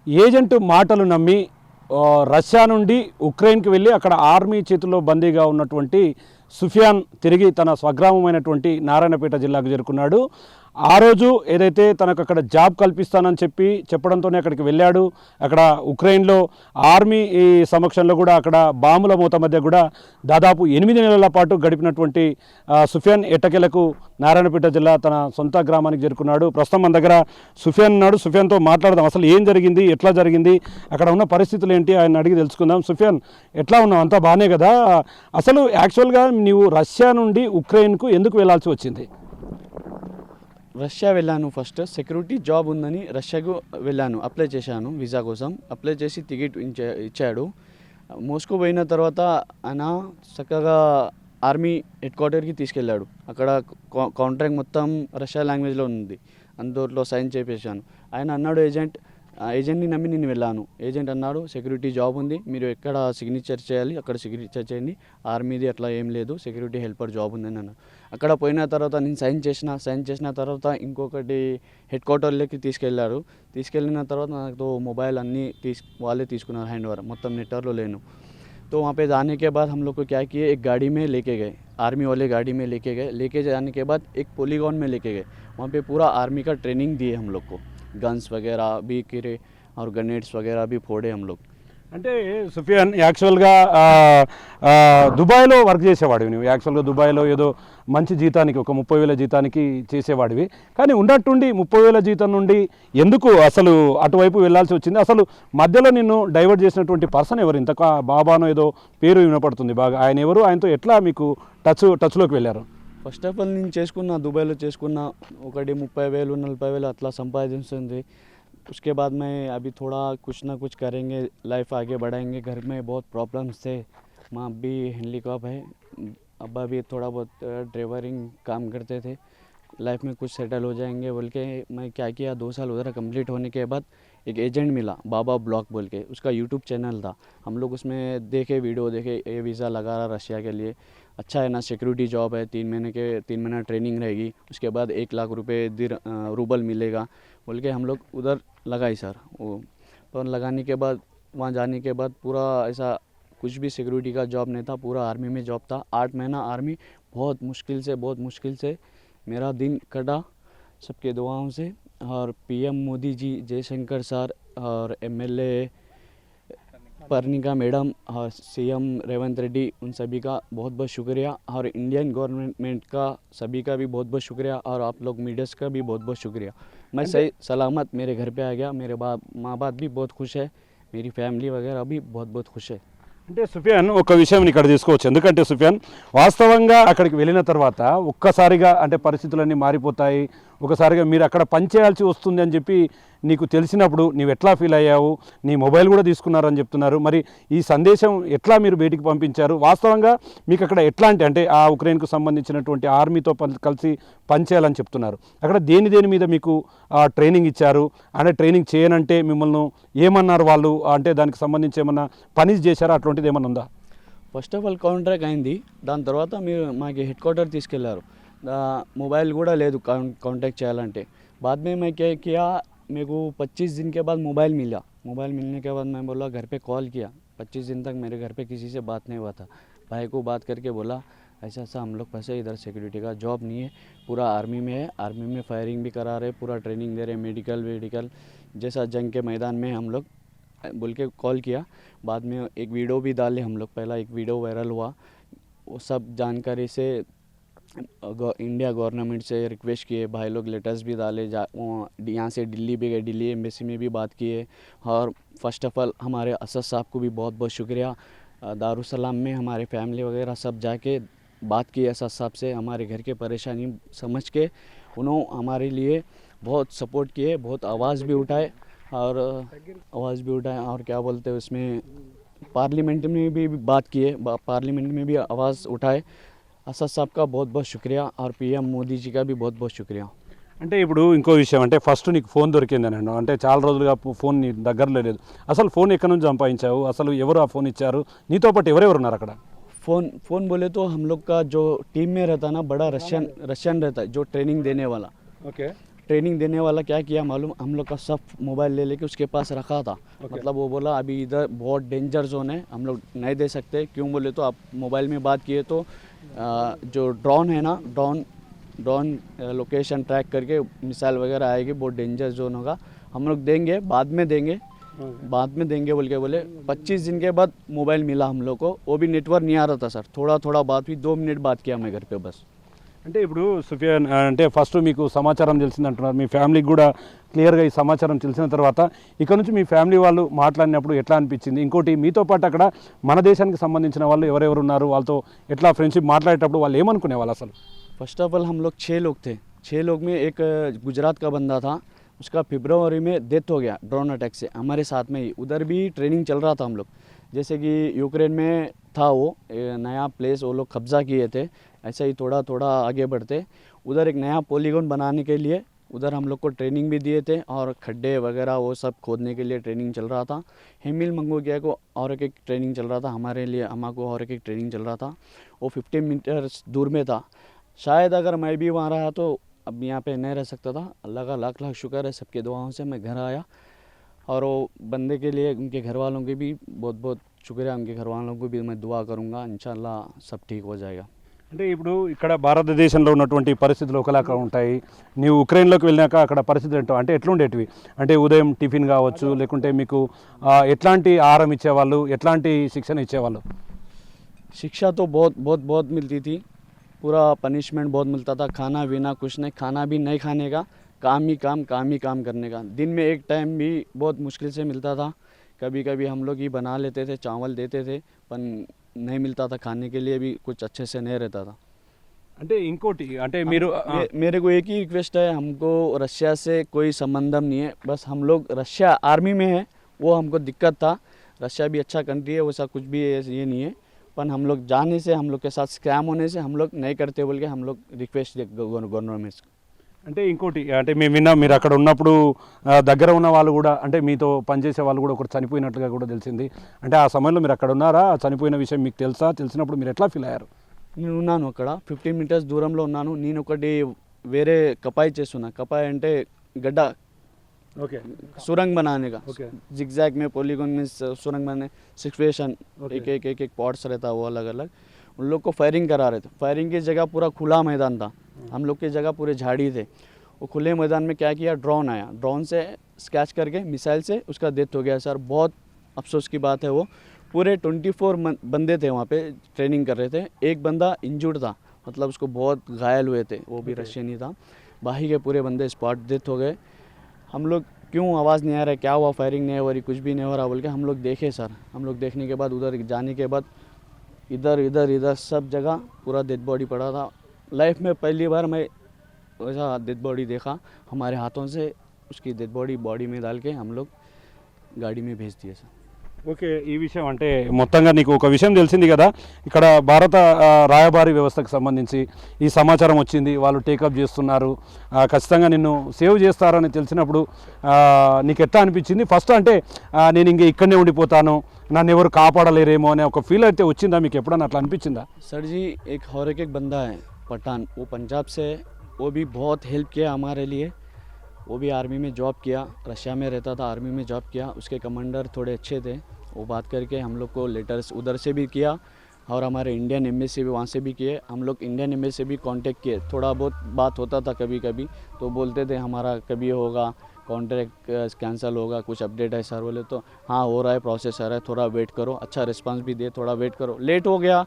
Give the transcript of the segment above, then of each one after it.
Agent మాటలు నమ్మి Russia నుండి ఉక్రెయిన్కి వెళ్ళి అక్కడ ఆర్మీ చేతుల్లో బందీగా ఉన్నటువంటి సుఫియాన్ తిరిగి తన స్వగ్రామమైనటువంటి నారాయణపేట జిల్లాకు చేరుకున్నాడు. ఆ రోజు ఏదైతే తనకు అక్కడ జాబ్ కల్పిస్తానని చెప్పడంతోనే అక్కడికి వెళ్ళాడు. అక్కడ ఉక్రెయిన్లో ఆర్మీ సమక్షంలో కూడా అక్కడ బాంబుల మూత మధ్య కూడా దాదాపు 8 నెలల పాటు గడిపినటువంటి సుఫియాన్ ఎట్టకేలకు నారాయణపేట జిల్లా తన సొంత గ్రామానికి చేరుకున్నాడు. ప్రస్తుతం మన దగ్గర సుఫియాన్ ఉన్నాడు. సుఫియాన్తో మాట్లాడదాం. అసలు ఏం జరిగింది, ఎట్లా జరిగింది, అక్కడ ఉన్న పరిస్థితులు ఏంటి ఆయన అడిగి తెలుసుకుందాం. సుఫియాన్, ఎట్లా ఉన్నావు? అంతా బాగానే కదా? అసలు యాక్చువల్గా నీవు రష్యా నుండి ఉక్రెయిన్కు ఎందుకు వెళ్ళాల్సి వచ్చింది? రష్యా వెళ్ళాను. ఫస్ట్ సెక్యూరిటీ జాబ్ ఉందని రష్యాకు వెళ్ళాను. అప్లై చేశాను వీసా కోసం. అప్లై చేసి టికెట్ ఇచ్చాడు. మోస్కో పోయిన తర్వాత ఆయన చక్కగా ఆర్మీ హెడ్ క్వార్టర్కి తీసుకెళ్ళాడు. అక్కడ కాంట్రాక్ట్ మొత్తం రష్యా లాంగ్వేజ్లో ఉంది. అందులో సైన్ చేయించాను. ఆయన అన్నాడు ఏజెంట్ని నమ్మి నేను వెళ్ళాను. ఏజెంట్ అన్నాడు సెక్యూరిటీ జాబ్ ఉంది, మీరు ఎక్కడ సిగ్నేచర్ చేయాలి అక్కడ సిగ్నేచర్ చేయండి, ఆర్మీది అట్లా ఏం లేదు, సెక్యూరిటీ హెల్పర్ జాబ్ ఉందని అన్నాడు. అక్కడ పోయిన తర్వాత నేను సైన్ చేసిన తర్వాత ఇంకొకటి హెడ్ క్వార్టర్లోకి తీసుకెళ్ళిన తర్వాత నాకు మొబైల్ అన్నీ వాళ్ళే తీసుకున్నారు హ్యాండ్ ఓవర్, మొత్తం నెట్వర్క్లో లేను. तो वहाँ पे जाने के बाद हम लोग को क्या किए, एक गाड़ी में लेके गए, आर्मी वाले गाड़ी में लेके जाने के बाद एक पॉलीगॉन में लेके गए. वहाँ पे पूरा आर्मी का ट्रेनिंग दिए हम लोग को, गन्स वगैरह भी गिरे और ग्रेनेड्स वगैरह भी फोड़े हम लोग. అంటే సుఫియాన్, యాక్చువల్గా దుబాయ్లో వర్క్ చేసేవాడివి నువ్వు. యాక్చువల్గా దుబాయ్లో ఏదో మంచి జీతానికి, ఒక 30,000 జీతానికి చేసేవాడివి. కానీ ఉన్నట్టుండి 30,000 జీతం నుండి ఎందుకు అసలు అటువైపు వెళ్ళాల్సి వచ్చింది? అసలు మధ్యలో నిన్ను డైవర్ట్ చేసినటువంటి పర్సన్ ఎవరు? ఇంత బాబానో ఏదో పేరు వినపడుతుంది బాగా. ఆయన ఎవరు? ఆయనతో ఎట్లా మీకు టచ్లోకి వెళ్ళారు? ఫస్ట్ ఆఫ్ ఆల్ నేను దుబాయ్లో చేసుకున్న ఒకటి 30,000 40,000 అట్లా సంపాదించింది. उसके बाद में अभी थोड़ा कुछ ना कुछ करेंगे, लाइफ आगे बढ़ाएंगे. घर में बहुत प्रॉब्लम्स थे. माँ भी हैंडीकैप है, अब्बा भी थोड़ा बहुत ड्राइवरिंग काम करते थे. लाइफ में कुछ सेटल हो जाएंगे बोल के मैं क्या किया, 2 साल उधर कंप्लीट होने के बाद एक एजेंट मिला, बाबा ब्लॉग बोल के, उसका यूट्यूब चैनल था. हम लोग उसमें वीडियो देखे, ये वीज़ा लगा रहा रशिया के लिए, अच्छा है ना, सिक्योरिटी जॉब है, 3 महीना ट्रेनिंग रहेगी, उसके बाद 1 लाख रुपये रूबल मिलेगा बोल के हम लोग उधर लगाई सर. वो तो लगाने के बाद वहाँ जाने के बाद पूरा ऐसा कुछ भी सिक्योरिटी का जॉब नहीं था, पूरा आर्मी में जॉब था. 8 महीना आर्मी बहुत मुश्किल से मेरा दिन कटा, सबके दुआओं से. और पीएम मोदी जी, जयशंकर सर और एमएलए पर्णिका मैडम और सीएम रेवंत रेड्डी, उन सभी का बहुत बहुत शुक्रिया. और इंडियन गवर्नमेंट का सभी का भी बहुत बहुत शुक्रिया. और आप लोग मीडियास का भी बहुत बहुत शुक्रिया. मैं सही सलामत मेरे घर पे आ गया. मेरे माँ बाप भी बहुत खुश है, मेरी फैमिली वगैरह भी बहुत बहुत खुश है. అంటే సుఫియాన్, ఒక విషయం ఇక్కడ తీసుకోవచ్చు. ఎందుకంటే సుఫియాన్, వాస్తవంగా అక్కడికి వెళ్ళిన తర్వాత ఒక్కసారిగా అంటే పరిస్థితులన్నీ మారిపోతాయి. ఒకసారిగా మీరు అక్కడ పనిచేయాల్సి వస్తుంది అని చెప్పి నీకు తెలిసినప్పుడు నీవు ఎట్లా ఫీల్ అయ్యావు? నీ మొబైల్ కూడా తీసుకున్నారని చెప్తున్నారు. మరి ఈ సందేశం ఎట్లా మీరు బయటికి పంపించారు? వాస్తవంగా మీకు అక్కడ ఎట్లాంటి, అంటే ఆ ఉక్రెయిన్కు సంబంధించినటువంటి ఆర్మీతో కలిసి పనిచేయాలని చెప్తున్నారు. అక్కడ దేని మీద మీకు ట్రైనింగ్ ఇచ్చారు? అంటే ట్రైనింగ్ చేయనంటే మిమ్మల్ని ఏమన్నారు వాళ్ళు? అంటే దానికి సంబంధించి ఏమన్నా పని చేశారా? అట్లాంటిది ఏమన్నా ఉందా? ఫస్ట్ ఆఫ్ ఆల్ కాంట్రాక్ట్ అయింది. దాని తర్వాత మీరు మాకు హెడ్ క్వార్టర్ తీసుకెళ్లారు. मोबाइल కూడా లేదు कांटेक्ट చేయాలంటే. बाद में मैं क्या किया, मेरे को 25 दिन के बाद मोबाइल मिला. मोबाइल मिलने के बाद मैं बोला, घर पे कॉल किया. 25 दिन तक मेरे घर पे किसी से बात नहीं हुआ था. भाई को बात करके बोला ऐसा हम लोग फंसे, इधर सिक्योरिटी का जॉब नहीं है, पूरा आर्मी में है, आर्मी में फायरिंग भी करा रहे, पूरा ट्रेनिंग दे रहे, मेडिकल जैसा जंग के मैदान में हम लोग बोल के कॉल किया. बाद में एक वीडियो भी डाले हम लोग. पहला एक वीडियो वायरल हुआ. वो सब जानकारी से इंडिया गवर्नमेंट से रिक्वेस्ट किए, भाई लोग लेटर्स भी डाले. यहाँ से दिल्ली भी गए, दिल्ली एम्बेसी में भी बात किए. और फर्स्ट ऑफ ऑल हमारे असद साहब को भी बहुत बहुत शुक्रिया. दारुसलाम में हमारे फैमिली वगैरह सब जाके बात की असद साहब से, हमारे घर के परेशानी समझ के उन्होंने हमारे लिए बहुत सपोर्ट किए, बहुत आवाज़ भी उठाए. और क्या बोलते हैं उसमें पार्लियामेंट में भी बात किए, पार्लियामेंट में भी आवाज़ उठाए. असद साहब का बहुत बहुत शुक्रिया. और पीएम मोदी जी का भी बहुत बहुत शुक्रिया. అంటే ఇప్పుడు ఇంకో విషయం, అంటే ఫస్ట్ నీకు ఫోన్ దొరికిందని అన్నాను. అంటే చాలా రోజులుగా ఫోన్ నీ దగ్గరలో లేదు. అసలు ఫోన్ ఎక్కడి నుంచి సంపాదించావు? అసలు ఎవరు ఆ ఫోన్ ఇచ్చారు? నీతో పాటు ఎవరెవరు ఉన్నారు అక్కడ? फ़ोन बोले तो हम लोग का जो टीम में रहता ना, बड़ा रशियन रहता है जो ट्रेनिंग देने वाला. ఓకే. ट्रेनिंग देने वाला क्या किया मालूम, हम लोग का सब मोबाइल ले लेके उसके पास रखा था। मतलब वो बोला अभी इधर बहुत डेंजर जोन है, हम लोग नहीं दे सकते। क्यों बोले तो आप मोबाइल में बात किए तो जो ड्रोन है ना, ड्रोन लोकेशन ट्रैक करके मिसाइल वगैरह आएगी, बहुत डेंजर जोन होगा, हम लोग देंगे, बाद में देंगे बोल के बोले। 25 दिन के बाद मोबाइल मिला हम लोग को, वो भी नेटवर्क नहीं आ रहा था सर, थोड़ा बात हुई, 2 मिनट बात किया मैं घर पे बस। అంటే ఇప్పుడు సుఫియాన్ అంటే ఫస్ట్ మీకు సమాచారం తెలిసింది అంటున్నారు, మీ ఫ్యామిలీకి కూడా క్లియర్గా ఈ సమాచారం తెలిసిన తర్వాత ఇక్కడ నుంచి మీ ఫ్యామిలీ వాళ్ళు మాట్లాడినప్పుడు ఎట్లా అనిపించింది? ఇంకోటి మీతో పాటు అక్కడ మన దేశానికి సంబంధించిన వాళ్ళు ఎవరెవరు ఉన్నారు, వాళ్ళతో ఎట్లా ఫ్రెండ్షిప్ మాట్లాడేటప్పుడు వాళ్ళు ఏమనుకునే వాళ్ళు అసలు? फर्स्ट ऑफ ऑल हम लोग 6 लोग थे। 6 लोग में एक गुजरात का बंदा था, उसका फरवरी में डेथ हो गया ड्रोन अटैक से, हमारे साथ में ही। उधर भी ट्रेनिंग चल रहा था हम लोग, जैसे कि यूक्रेन में था वो नया प्लेस वो लोग कब्जा किए थे, ऐसा ही थोड़ा आगे बढ़ते उधर एक नया पॉलीगॉन बनाने के लिए उधर हम लोग को ट्रेनिंग भी दिए थे, और खड्डे वगैरह वो सब खोदने के लिए ट्रेनिंग चल रहा था। हेमिल मंगोगिया को और एक ट्रेनिंग चल रहा था, हमारे लिए हमारे और एक ट्रेनिंग चल रहा था। वो 15 मीटर्स दूर में था। शायद अगर मैं भी वहाँ रहा तो अब यहाँ पे नहीं रह सकता था। अल्लाह का लाख लाख शुक्र है, सबके दुआओं से मैं घर आया। और वो बंदे के लिए उनके घर वालों के भी बहुत बहुत शुक्रिया, उनके घर वालों को भी मैं दुआ करूँगा, इंशाल्लाह सब ठीक हो जाएगा। అంటే ఇప్పుడు ఇక్కడ భారతదేశంలో ఉన్నటువంటి పరిస్థితులు ఒకలాగా ఉంటాయి, నీవు ఉక్రెయిన్లోకి వెళ్ళినాక అక్కడ పరిస్థితులు ఏంటో అంటే ఎట్లుండేటివి? అంటే ఉదయం టిఫిన్ కావచ్చు, లేకుంటే మీకు ఎట్లాంటి ఆహారం ఇచ్చేవాళ్ళు, ఎట్లాంటి శిక్షణ ఇచ్చేవాళ్ళు? शिक्षा तो बहुत मिलती थी, पूरा पनिशमेंट बहुत मिलता था, खाना पीना कुछ नहीं, खाना भी नहीं खाने का, काम ही काम करने का। दिन में एक टाइम भी बहुत मुश्किल से मिलता था, कभी कभी हम लोग ही बना लेते थे, चावल देते थे, पर नहीं मिलता था, खाने के लिए भी कुछ अच्छे से नहीं रहता था। అంటే ఇంకోటి అంటే మీరు मेरे को एक ही रिक्वेस्ट है, हमको रशिया से कोई संबंधम नहीं है, बस हम लोग रशिया आर्मी में है, वो हमको दिक्कत था। रशिया भी अच्छा कंट्री है, वैसा कुछ भी ये नहीं है, पर हम लोग जाने से, हम लोग के साथ स्कैम होने से हम लोग नहीं करते बोल के हम लोग रिक्वेस्ट गवर्नमेंट से। అంటే ఇంకోటి అంటే మేము విన్నాం మీరు అక్కడ ఉన్నప్పుడు దగ్గర ఉన్న వాళ్ళు కూడా అంటే మీతో పనిచేసే వాళ్ళు కూడా ఒకటి చనిపోయినట్లుగా కూడా తెలిసింది. అంటే ఆ సమయంలో మీరు అక్కడ ఉన్నారా? ఆ చనిపోయిన విషయం మీకు తెలుసా? తెలిసినప్పుడు మీరు ఎట్లా ఫీల్ అయ్యారు? నేను ఉన్నాను అక్కడ 15 మీటర్స్ దూరంలో ఉన్నాను. నేను ఒకటి వేరే కపాయి చేస్తున్నా. కపాయి అంటే గడ్డ, ఓకే, सुरंग बनाने का, ओके, जिगजैग में पॉलीगॉन में सुरंग बनाने सिचुएशन, एक पॉट्स रहता वो अलग अलग, उन लोग को फायरिंग करा रहे थे। फायरिंग की जगह पूरा खुला मैदान था, हम लोग की जगह पूरे झाड़ी थे। वो खुले मैदान में क्या किया, ड्रोन आया, ड्रोन से स्कैच करके मिसाइल से उसका डेथ हो गया सर। बहुत अफसोस की बात है। वो पूरे 24 बंदे थे वहाँ पे ट्रेनिंग कर रहे थे, एक बंदा इंजर्ड था, मतलब उसको बहुत घायल हुए थे, वो भी रशियन ही था। बाकी के पूरे बंदे स्पॉट डेथ हो गए। हम लोग क्यों आवाज़ नहीं आ रहा है, क्या हुआ, फायरिंग नहीं हो रही, कुछ भी नहीं हो रहा बोल के हम लोग देखे सर। हम लोग देखने के बाद उधर जाने के बाद इधर सब जगह पूरा डेड बॉडी पड़ा था। लाइफ में पहली बार मैं वैसा डेड बॉडी देखा। हमारे हाथों से उसकी डेड बॉडी में डाल के हम लोग गाड़ी में भेज दिए सर। ఓకే, ఈ విషయం అంటే మొత్తంగా నీకు ఒక విషయం తెలిసింది కదా, ఇక్కడ భారత రాయబారి వ్యవస్థకు సంబంధించి ఈ సమాచారం వచ్చింది, వాళ్ళు టేకప్ చేస్తున్నారు, ఖచ్చితంగా నిన్ను సేవ్ చేస్తారని తెలిసినప్పుడు నీకు ఎట్లా అనిపించింది? ఫస్ట్ అంటే నేను ఇంక ఇక్కడనే ఉండిపోతాను, నన్ను ఎవరు కాపాడలేరేమో అనే ఒక ఫీల్ అయితే వచ్చిందా మీకు? ఎప్పుడన్నా అట్లా అనిపించిందా? सर जी एक और एक बंदा है पठान, वो पंजाब से, वो भी बहुत हेल्प किया हमारे लिए। वो भी आर्मी में जॉब किया, रशिया में रहता था, आर्मी में जॉब किया। उसके कमांडर थोड़े अच्छे थे, वो बात करके हम लोग को लेटर्स उधर से भी किया, और हमारे इंडियन एम्बेसी भी वहाँ से भी किए। हम लोग इंडियन एम्बेसी से भी कांटेक्ट किए, थोड़ा बहुत बात होता था कभी कभी, तो बोलते थे हमारा कभी होगा कॉन्ट्रैक्ट कैंसिल होगा, कुछ अपडेट है सर बोले, तो हाँ हो रहा है, प्रोसेस है, थोड़ा वेट करो। अच्छा रिस्पांस भी दिए, थोड़ा वेट करो। लेट हो गया,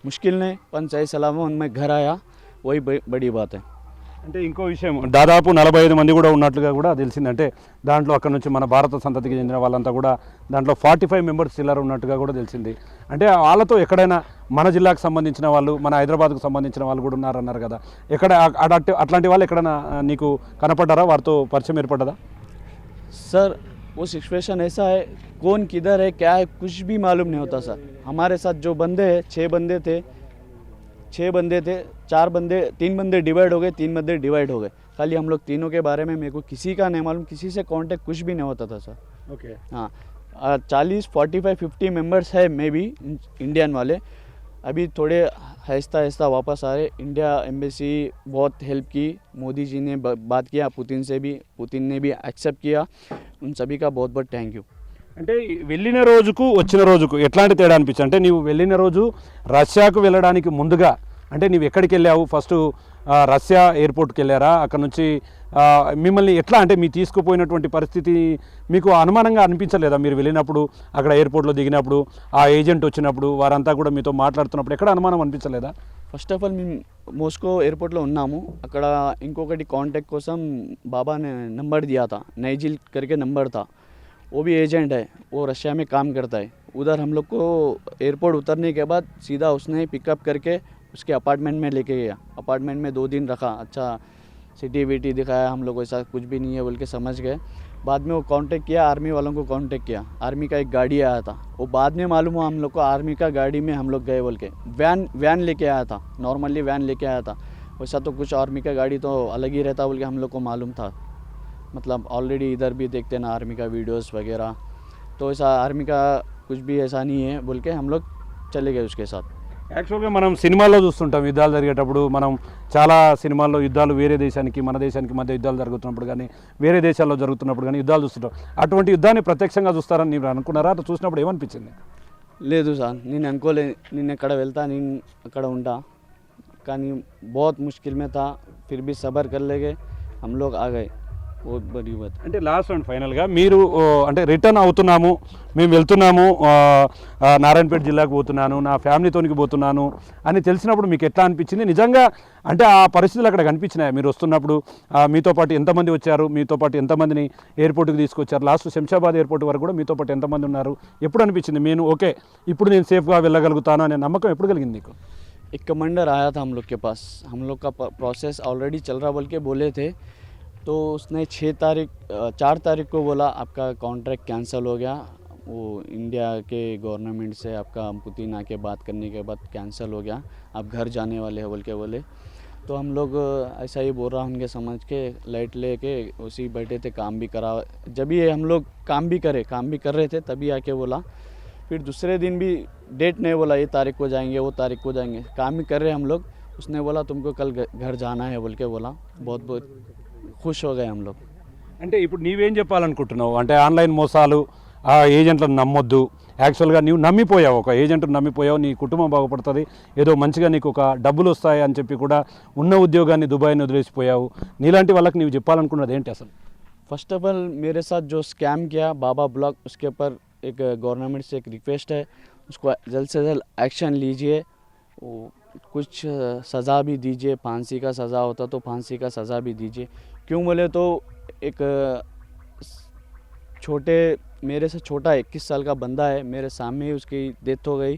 मुश्किल नहीं, पर सही सलामत मैं घर आया, वही बड़ी बात है। అంటే ఇంకో విషయం, దాదాపు 45 మంది కూడా ఉన్నట్లుగా కూడా తెలిసిందంటే దాంట్లో అక్కడ నుంచి మన భారత సంతతికి చెందిన వాళ్ళంతా కూడా దాంట్లో 45 మెంబర్స్ చిల్లర ఉన్నట్టుగా కూడా తెలిసింది. అంటే వాళ్ళతో ఎక్కడైనా మన జిల్లాకు సంబంధించిన వాళ్ళు, మన హైదరాబాద్కు సంబంధించిన వాళ్ళు కూడా ఉన్నారన్నారు కదా, ఎక్కడ అట్లాంటి వాళ్ళు ఎక్కడైనా నీకు కనపడ్డారా? వారితో పరిచయం ఏర్పడ్డదా? सर वो सिचुएशन ऐसा है, कौन किधर है क्या है कुछ भी मालूम नहीं होता सर। हमारे साथ जो बंदे हैं, 6 बंदे थे, 4 बंदे, 3 बंदे डिवाइड हो गए, 3 बंदे डिवाइड हो गए। खाली हम लोग तीनों के बारे में मेरे को किसी का नहीं मालूम, किसी से कांटेक्ट कुछ भी नहीं होता था सर। ఓకే, हाँ 40, 45, 50 मेंबर्स है मे बी इंडियन वाले। अभी थोड़े आहिस्ता आहिस्ता वापस आ रहे। इंडिया एम्बेसी बहुत हेल्प की, मोदी जी ने बात किया पुतिन से भी, पुतिन ने भी एक्सेप्ट किया। उन सभी का बहुत बहुत थैंक यू। అంటే వెళ్ళిన రోజుకు వచ్చిన రోజుకు ఎట్లాంటి తేడా అనిపించింది? అంటే నీవు వెళ్ళిన రోజు రష్యాకు వెళ్ళడానికి ముందుగా అంటే నీవు ఎక్కడికి వెళ్ళావు? ఫస్ట్ రష్యా ఎయిర్పోర్ట్కి వెళ్ళారా? అక్కడ నుంచి మిమ్మల్ని ఎట్లా అంటే మీ తీసుకుపోయినటువంటి పరిస్థితి మీకు అనుమానంగా అనిపించలేదా? మీరు వెళ్ళినప్పుడు అక్కడ ఎయిర్పోర్ట్లో దిగినప్పుడు ఆ ఏజెంట్ వచ్చినప్పుడు వారంతా కూడా మీతో మాట్లాడుతున్నప్పుడు ఎక్కడ అనుమానం అనిపించలేదా? ఫస్ట్ ఆఫ్ ఆల్ మేము మోస్కో ఎయిర్పోర్ట్లో ఉన్నాము. అక్కడ ఇంకొకటి కాంటాక్ట్ కోసం बाबा ने नंबर दिया था, नईजिल करके नंबर था। वो भी एजेंट है, वो रशिया में काम करता है। उधर हम लोग को एयरपोर्ट उतरने के बाद सीधा उसने पिकअप करके उसके अपार्टमेंट में लेके गया। अपार्टमेंट में 2 दिन रखा, अच्छा सिटी विटी दिखाया, हम लोग ऐसा कुछ भी नहीं है बोल के समझ गए। बाद में वो कांटेक्ट किया, आर्मी वालों को कांटेक्ट किया। आर्मी का एक गाड़ी आया था, वो बाद में मालूम हुआ हम लोग को आर्मी का गाड़ी में हम लोग गए बोल के। वैन लेके आया था, नॉर्मली वैन लेके आया था। वैसा तो कुछ आर्मी का गाड़ी तो अलग ही रहता बोल के हम लोग को मालूम था। मतलब ऑलरेडी इधर भी देखते ना आर्मी का वीडियोस वगैरह, तो ऐसा आर्मी का कुछ भी ऐसा नहीं है बोल के हम लोग चले गए उसके साथ। యాక్చువల్గా మనం సినిమాల్లో చూస్తుంటాం యుద్ధాలు జరిగేటప్పుడు, మనం చాలా సినిమాల్లో యుద్ధాలు వేరే దేశానికి మన దేశానికి మధ్య యుద్ధాలు జరుగుతున్నప్పుడు కానీ వేరే దేశాల్లో జరుగుతున్నప్పుడు కానీ యుద్ధాలు చూస్తుంటాం. అటువంటి యుద్ధాన్ని ప్రత్యక్షంగా చూస్తారని మీరు అనుకున్నారా? అట్లా చూసినప్పుడు ఏమనిపించింది? లేదు సార్, నేను అనుకోలే నేను ఎక్కడ వెళ్తా, నేను అక్కడ ఉంటా, కానీ बहुत मुश्किल में था, फिर भी सब्र कर ले गए, हम लोग आ गए। बहुत बड़ी बात। అంటే లాస్ట్ అండ్ ఫైనల్గా మీరు అంటే రిటర్న్ అవుతున్నాము, మేము వెళ్తున్నాము, నారాయణపేట జిల్లాకు పోతున్నాను, నా ఫ్యామిలీతోనికి పోతున్నాను అని తెలిసినప్పుడు మీకు ఎట్లా అనిపించింది? నిజంగా అంటే ఆ పరిస్థితులు అక్కడ కనిపించినాయి మీరు వస్తున్నప్పుడు? మీతో పాటు ఎంతమంది వచ్చారు? మీతో పాటు ఎంతమందిని ఎయిర్పోర్ట్కి తీసుకొచ్చారు? లాస్ట్ శంషాబాద్ ఎయిర్పోర్ట్ వరకు కూడా మీతో పాటు ఎంతమంది ఉన్నారు? ఎప్పుడు అనిపించింది నేను ఓకే ఇప్పుడు నేను సేఫ్గా వెళ్ళగలుగుతాను అనే నమ్మకం ఎప్పుడు కలిగింది నీకు? एक कमांडर आया था हम लोग के पास, हम लोग का प्रोसेस ऑलरेडी चल रहा बोल के बोले थे, तो उसने 4 तारीख को बोला आपका कॉन्ट्रैक्ट कैंसिल हो गया, वो इंडिया के गवर्नमेंट से आपका पुतिन आके बात करने के बाद कैंसिल हो गया, आप घर जाने वाले हैं बोल के बोले। तो हम लोग ऐसा ही बोल रहा उनके समझ के लाइट लेके उसी बैठे थे, काम भी करा। जब ये हम लोग काम भी कर रहे थे तभी आके बोला। फिर दूसरे दिन भी डेट नहीं बोला, ये तारीख को जाएंगे वो तारीख को जाएंगे, काम ही कर रहे हम लोग। उसने बोला तुमको कल घर जाना है बोल के बोला। बहुत बहुत खुश हो गए हम लोग। అంటే ఇప్పుడు నీవేం చెప్పాలనుకుంటున్నావు? అంటే ఆన్లైన్ మోసాలు, ఆ ఏజెంట్లను నమ్మొద్దు. యాక్చువల్గా నీవు నమ్మిపోయావు, ఒక ఏజెంట్ను నమ్మిపోయావు, నీ కుటుంబం బాగుపడుతుంది, ఏదో మంచిగా నీకు ఒక డబ్బులు వస్తాయి అని చెప్పి కూడా ఉన్న ఉద్యోగాన్ని దుబాయ్ని వదిలేసిపోయావు. నీలాంటి వాళ్ళకి నీవు చెప్పాలనుకున్నది ఏంటి అసలు? फर्स्ट ऑफ ऑल मेरे साथ जो स्कैम किया बाबा ब्लॉग, उसके ऊपर एक गवर्नमेंट से एक रिक्वेस्ट है, उसको जल्द से जल्द एक्शन लीजिए, कुछ सज़ा भी दीजिए, फांसी का सज़ा होता तो फांसी का सज़ा भी दीजिए। क्यों बोले तो एक छोटे मेरे से छोटा 21 साल का बंदा है, मेरे सामने ही उसकी डेथ हो गई।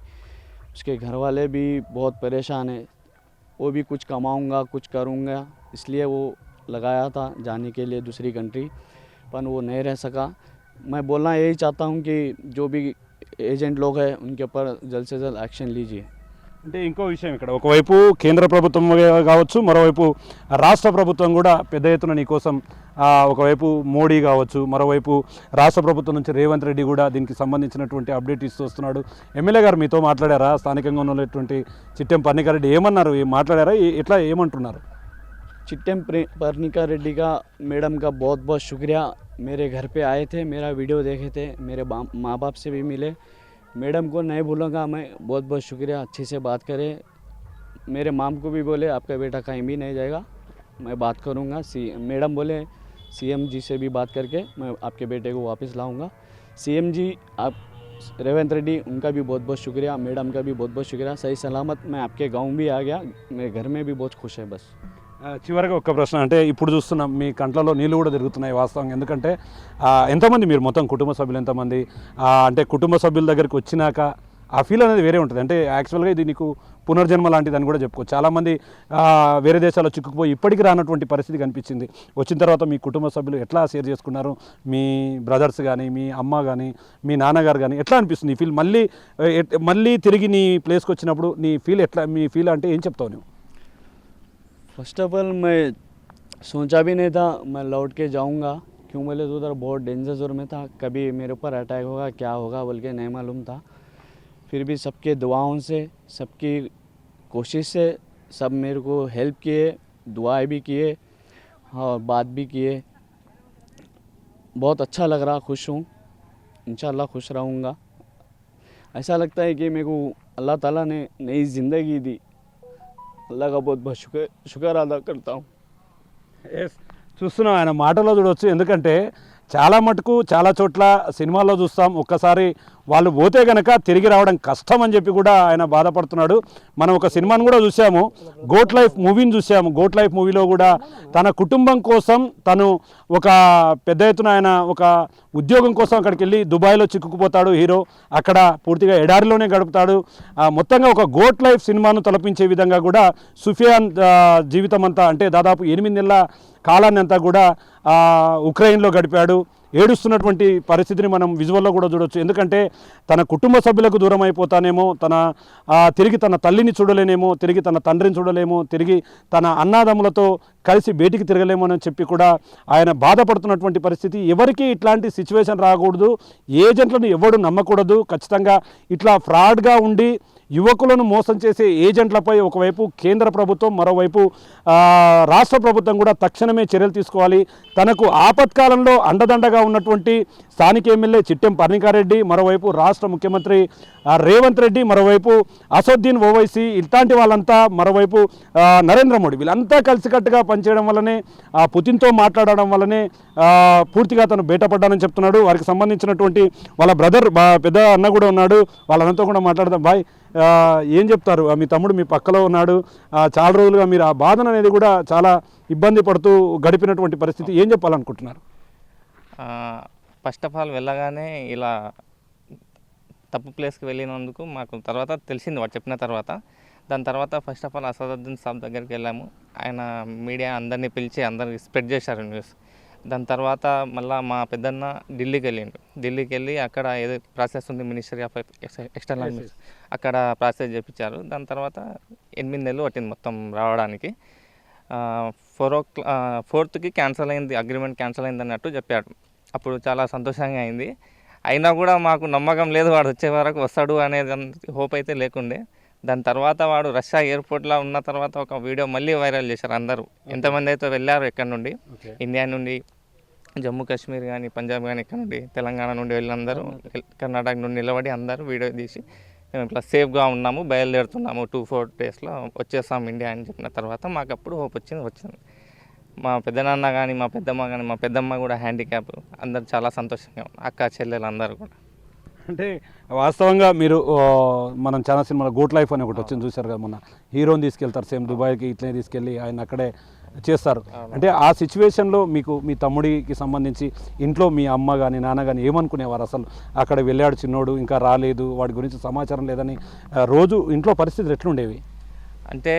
उसके घर वाले भी बहुत परेशान हैं, वो भी कुछ कमाऊंगा कुछ करूंगा इसलिए वो लगाया था जाने के लिए दूसरी कंट्री, पर वो नहीं रह सका। मैं बोलना यही चाहता हूँ कि जो भी एजेंट लोग हैं उनके ऊपर जल्द से जल्द एक्शन लीजिए। అంటే ఇంకో విషయం, ఇక్కడ ఒకవైపు కేంద్ర ప్రభుత్వం కావచ్చు, మరోవైపు రాష్ట్ర ప్రభుత్వం కూడా పెద్ద ఎత్తున నీకోసం ఒకవైపు మోడీ కావచ్చు, మరోవైపు రాష్ట్ర ప్రభుత్వం నుంచి రేవంత్ రెడ్డి కూడా దీనికి సంబంధించినటువంటి అప్డేట్ ఇస్తూ వస్తున్నాడు. ఎమ్మెల్యే గారు మీతో మాట్లాడారా? స్థానికంగా ఉన్నటువంటి చిట్టెం పర్ణికా రెడ్డి ఏమన్నారు, మాట్లాడారా? ఎట్లా ఏమంటున్నారు? चिट्टेम पर्णिका रेड्डी का मैडम का बहुत बहुत शुक्रिया, मेरे घर पे आए थे, मेरा वीडियो देखे थे, मेरे माँ बाप से भी मिले। मैडम को नहीं भूलूँगा मैं, बहुत बहुत शुक्रिया, अच्छे से बात करें। मेरे माम को भी बोले आपका बेटा कहीं भी नहीं जाएगा, मैं बात करूँगा। मैडम बोले सीएम जी से भी बात करके मैं आपके बेटे को वापस लाऊँगा। सीएम जी आप रेवंत रेड्डी, उनका भी बहुत बहुत शुक्रिया, मैडम का भी बहुत बहुत शुक्रिया। सही सलामत मैं आपके गाँव भी आ गया, मेरे घर में भी बहुत खुश है। बस చివరిగా ఒక్క ప్రశ్న, అంటే ఇప్పుడు చూస్తున్నాం మీ కంట్లలో నీళ్ళు కూడా తిరుగుతున్నాయి వాస్తవంగా, ఎందుకంటే ఎంతమంది మీరు మొత్తం కుటుంబ సభ్యులు ఎంతమంది? అంటే కుటుంబ సభ్యుల దగ్గరికి వచ్చినాక ఆ ఫీల్ అనేది వేరే ఉంటుంది. అంటే యాక్చువల్గా ఇది నీకు పునర్జన్మ లాంటిది అని కూడా చెప్పుకోవచ్చు. చాలామంది వేరే దేశాల్లో చిక్కుకుపోయి ఇప్పటికీ రానటువంటి పరిస్థితి కనిపించింది. వచ్చిన తర్వాత మీ కుటుంబ సభ్యులు ఎట్లా షేర్ చేసుకున్నారు? మీ బ్రదర్స్ కానీ, మీ అమ్మ కానీ, మీ నాన్నగారు కానీ ఎట్లా అనిపిస్తుంది ఈ ఫీల్? మళ్ళీ తిరిగి నీ ప్లేస్కి వచ్చినప్పుడు నీ ఫీల్ ఎట్లా? మీ ఫీల్ అంటే ఏం చెప్తావు నువ్వు? फर्स्ट ऑफ ऑल मैं सोचा भी नहीं था मैं लौट के जाऊंगा, क्यों बोले तो उधर बहुत डेंजर जोन में था, कभी मेरे ऊपर अटैक होगा क्या होगा बोल के नहीं मालूम था। फिर भी सबके दुआओं से, सबकी कोशिश से सब मेरे को हेल्प किए, दुआएं भी किए और बात भी किए। बहुत अच्छा लग रहा, खुश हूँ, इंशाल्लाह खुश रहूँगा। ऐसा लगता है कि मेरे को अल्लाह ताला ने नई ज़िंदगी दी। अल्लाह का बहुत बहुत शुक्र अदा करता हूँ। చూస్తున్నాం ఆయన మాటలో చూడవచ్చు. ఎందుకంటే చాలా మటుకు చాలా చోట్ల సినిమాల్లో చూస్తాం, ఒక్కసారి వాళ్ళు పోతే కనుక తిరిగి రావడం కష్టం అని చెప్పి కూడా ఆయన బాధపడుతున్నాడు. మనం ఒక సినిమాను కూడా చూసాము, గోట్ లైఫ్ మూవీని చూసాము. గోట్ లైఫ్ మూవీలో కూడా తన కుటుంబం కోసం తను ఒక పెద్ద ఎత్తున ఆయన ఒక ఉద్యోగం కోసం అక్కడికి వెళ్ళి దుబాయ్లో చిక్కుకుపోతాడు హీరో. అక్కడ పూర్తిగా ఎడారిలోనే గడుపుతాడు. మొత్తంగా ఒక గోట్ లైఫ్ సినిమాను తలపించే విధంగా కూడా సుఫియాన్ జీవితం అంతా, అంటే దాదాపు 8 నెలల కాలాన్ని అంతా కూడా ఉక్రెయిన్లో గడిపాడు. ఏడుస్తున్నటువంటి పరిస్థితిని మనం విజువల్లో కూడా చూడవచ్చు. ఎందుకంటే తన కుటుంబ సభ్యులకు దూరం అయిపోతానేమో, తిరిగి తన తల్లిని చూడలేనేమో, తిరిగి తన తండ్రిని చూడలేమో, తిరిగి తన అన్నాదమ్ములతో కలిసి బయటికి తిరగలేమో అని చెప్పి కూడా ఆయన బాధపడుతున్నటువంటి పరిస్థితి. ఎవరికి ఇట్లాంటి సిచ్యువేషన్ రాకూడదు, ఏజెంట్లను ఎవడు నమ్మకూడదు. ఖచ్చితంగా ఇట్లా ఫ్రాడ్గా ఉండి యువకులను మోసం చేసే ఏజెంట్లపై ఒకవైపు కేంద్ర ప్రభుత్వం, మరోవైపు రాష్ట్ర ప్రభుత్వం కూడా తక్షణమే చర్యలు తీసుకోవాలి. తనకు ఆపత్కాలంలో అండదండగా ఉన్నటువంటి స్థానిక ఎమ్మెల్యే చిట్టెం పర్ణికారెడ్డి, మరోవైపు రాష్ట్ర ముఖ్యమంత్రి రేవంత్ రెడ్డి, మరోవైపు అసదుద్దీన్ ఓవైసీ, ఇట్లాంటి వాళ్ళంతా, మరోవైపు నరేంద్ర మోడీ, వీళ్ళంతా కలిసికట్టుగా పనిచేయడం వల్లనే, పుతిన్తో మాట్లాడడం వల్లనే పూర్తిగా తను బయటపడ్డానని చెప్తున్నాడు. వారికి సంబంధించినటువంటి వాళ్ళ బ్రదర్, పెద్ద అన్న కూడా ఉన్నాడు, వాళ్ళంతా కూడా మాట్లాడదాం. బాయ్, ఏం చెప్తారు? మీ తమ్ముడు మీ పక్కలో ఉన్నాడు, చాలా రోజులుగా మీరు ఆ బాధన అనేది కూడా చాలా ఇబ్బంది పడుతూ గడిపినటువంటి పరిస్థితి, ఏం చెప్పాలనుకుంటున్నారు? ఫస్ట్ ఆఫ్ ఆల్ వెళ్ళగానే ఇలా తప్పు ప్లేస్కి వెళ్ళినందుకు మాకు తర్వాత తెలిసింది, వాడు చెప్పిన తర్వాత. దాని తర్వాత ఫస్ట్ ఆఫ్ ఆల్ అసదుద్దీన్ సాబ్ దగ్గరికి వెళ్ళాము. ఆయన మీడియా అందరినీ పిలిచి అందరికి స్ప్రెడ్ చేశారు న్యూస్. దాని తర్వాత మళ్ళీ మా పెద్దన్న ఢిల్లీకి వెళ్ళిండు. ఢిల్లీకి వెళ్ళి అక్కడ ఏదో ప్రాసెస్ ఉంది, మినిస్ట్రీ ఆఫ్ ఎక్స్టర్నల్ అఫైర్స్, అక్కడ ప్రాసెస్ చేయించారు. దాని తర్వాత 8 నెలలు పట్టింది మొత్తం రావడానికి. 4th క్యాన్సిల్ అయింది, అగ్రిమెంట్ క్యాన్సిల్ అయింది అన్నట్టు చెప్పాడు. అప్పుడు చాలా సంతోషంగా అయింది. అయినా కూడా మాకు నమ్మకం లేదు వాడు వచ్చే వరకు వస్తాడు అనేది హోప్ అయితే లేకుండే. దాని తర్వాత వాడు రష్యా ఎయిర్పోర్ట్లో ఉన్న తర్వాత ఒక వీడియో మళ్ళీ వైరల్ చేశారు అందరూ. ఎంతమంది అయితే వెళ్ళారు ఎక్కడి నుండి, ఇండియా నుండి, జమ్మూ కాశ్మీర్ కానీ, పంజాబ్ కానీ, ఇక్కడ నుండి, తెలంగాణ నుండి వెళ్ళినందరూ, కర్ణాటక నుండి నిలబడి అందరూ వీడియో తీసి మేము ఇట్లా సేఫ్గా ఉన్నాము, బయలుదేరుతున్నాము, 2-4 డేస్లో వచ్చేస్తాం ఇండియా అని చెప్పిన తర్వాత మాకు అప్పుడు హోప్ వచ్చింది. మా పెద్దనాన్న కానీ, మా పెద్దమ్మ కానీ, మా పెద్దమ్మ కూడా హ్యాండిక్యాప్, అందరు చాలా సంతోషంగా ఉన్నారు, అక్క చెల్లెలు అందరూ కూడా. అంటే వాస్తవంగా మీరు మనం చాలా సినిమాలో గోట్ లైఫ్ అని ఒకటి వచ్చింది చూశారు కదా, మొన్న హీరోని తీసుకెళ్తారు సేమ్ దుబాయ్కి, ఇట్లనే తీసుకెళ్ళి ఆయన అక్కడే చేస్తారు. అంటే ఆ సిచ్యువేషన్లో మీకు మీ తమ్ముడికి సంబంధించి ఇంట్లో మీ అమ్మ కానీ నాన్న కానీ ఏమనుకునేవారు? అసలు అక్కడ వెళ్ళాడు చిన్నోడు, ఇంకా రాలేదు, వాడి గురించి సమాచారం లేదని రోజు ఇంట్లో పరిస్థితులు ఎట్లుండేవి? అంటే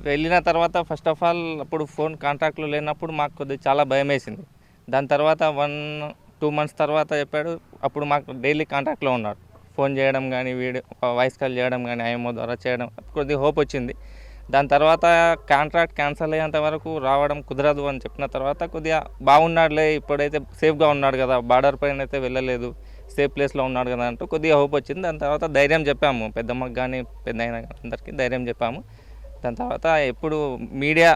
వెళ్ళిన తర్వాత ఫస్ట్ ఆఫ్ ఆల్ అప్పుడు ఫోన్ కాంటాక్ట్లో లేనప్పుడు మాకు కొద్దిగా చాలా భయం వేసింది. దాని తర్వాత 1-2 మంత్స్ తర్వాత చెప్పాడు. అప్పుడు మాకు డైలీ కాంటాక్ట్లో ఉన్నాడు, ఫోన్ చేయడం కానీ, వీడియో వాయిస్ కాల్ చేయడం కానీ, ఐఎంఓ ద్వారా చేయడం, కొద్దిగా హోప్ వచ్చింది. దాని తర్వాత కాంట్రాక్ట్ క్యాన్సిల్ అయ్యేంత వరకు రావడం కుదరదు అని చెప్పిన తర్వాత కొద్దిగా బాగున్నాడులే, ఇప్పుడైతే సేఫ్గా ఉన్నాడు కదా, బార్డర్ పైన అయితే వెళ్ళలేదు, సేఫ్ ప్లేస్లో ఉన్నాడు కదా అంటూ కొద్దిగా హోప్ వచ్చింది. దాని తర్వాత ధైర్యం చెప్పాము, పెద్దమ్మకి కానీ పెద్ద అయినా అందరికీ ధైర్యం చెప్పాము. దాని తర్వాత ఎప్పుడు మీడియా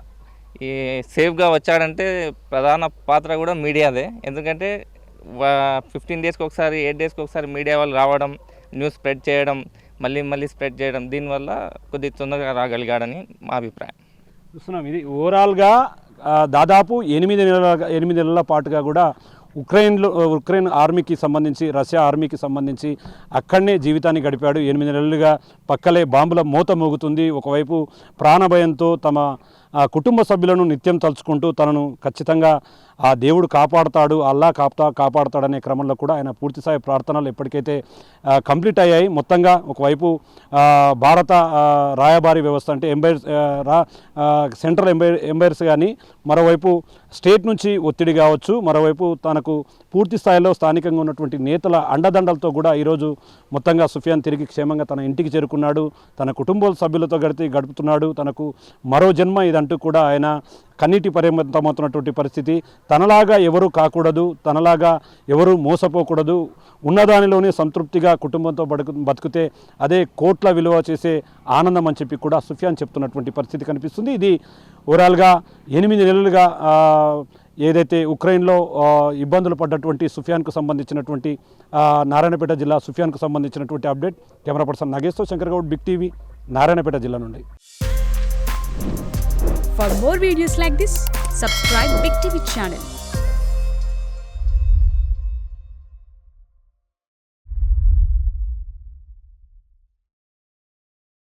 ఈ సేఫ్గా వచ్చాడంటే ప్రధాన పాత్ర కూడా మీడియాదే. ఎందుకంటే 15 డేస్కి ఒకసారి, 8 డేస్కి ఒకసారి మీడియా వాళ్ళు రావడం, న్యూస్ స్ప్రెడ్ చేయడం, మళ్ళీ స్ప్రెడ్ చేయడం, దీనివల్ల కొద్దిగా తొందరగా రాగలిగాడని మా అభిప్రాయం. చూస్తున్నాం, ఇది ఓవరాల్గా దాదాపు 8 నెలల పాటుగా కూడా ఉక్రెయిన్ ఆర్మీకి సంబంధించి, రష్యా ఆర్మీకి సంబంధించి అక్కడనే జీవితాన్ని గడిపాడు. 8 నెలలుగా పక్కలే బాంబుల మోత మోగుతుంది. ఒకవైపు ప్రాణభయంతో తమ కుటుంబ సభ్యులను నిత్యం తలుచుకుంటూ తనను ఖచ్చితంగా ఆ దేవుడు కాపాడుతాడు, అల్లా కాపాడుతాడనే క్రమంలో కూడా ఆయన పూర్తిస్థాయి ప్రార్థనలు ఎప్పటికైతే కంప్లీట్ అయ్యాయి. మొత్తంగా ఒకవైపు భారత రాయబారి వ్యవస్థ అంటే సెంట్రల్ ఎంబైర్స్ కానీ, మరోవైపు స్టేట్ నుంచి ఒత్తిడి కావచ్చు, మరోవైపు తనకు పూర్తి స్థాయిలో స్థానికంగా ఉన్నటువంటి నేతల అండదండలతో కూడా ఈరోజు మొత్తంగా సుఫియాన్ తిరిగి క్షేమంగా తన ఇంటికి చేరుకున్నాడు. తన కుటుంబ సభ్యులతో గడుపుతున్నాడు. తనకు మరో జన్మ ఇదంటూ అంటూ కూడా ఆయన కన్నీటి పరిమితమవుతున్నటువంటి పరిస్థితి. తనలాగా ఎవరు కాకూడదు, తనలాగా ఎవరు మోసపోకూడదు, ఉన్నదానిలోనే సంతృప్తిగా కుటుంబంతో బతికితే అదే కోట్ల విలువ చేసే ఆనందం అని చెప్పి కూడా సుఫియాన్ చెప్తున్నటువంటి పరిస్థితి కనిపిస్తుంది. ఇది ఓవరాల్గా 8 నెలలుగా ఏదైతే ఉక్రెయిన్లో ఇబ్బందులు పడ్డటువంటి సుఫియాన్కు సంబంధించినటువంటి నారాయణపేట జిల్లా సుఫియాన్కు సంబంధించినటువంటి update. Camera person Nageshwar Shankar Goud, big TV, Narayanpet జిల్లా నుండి. For more videos like this, subscribe Big TV channel.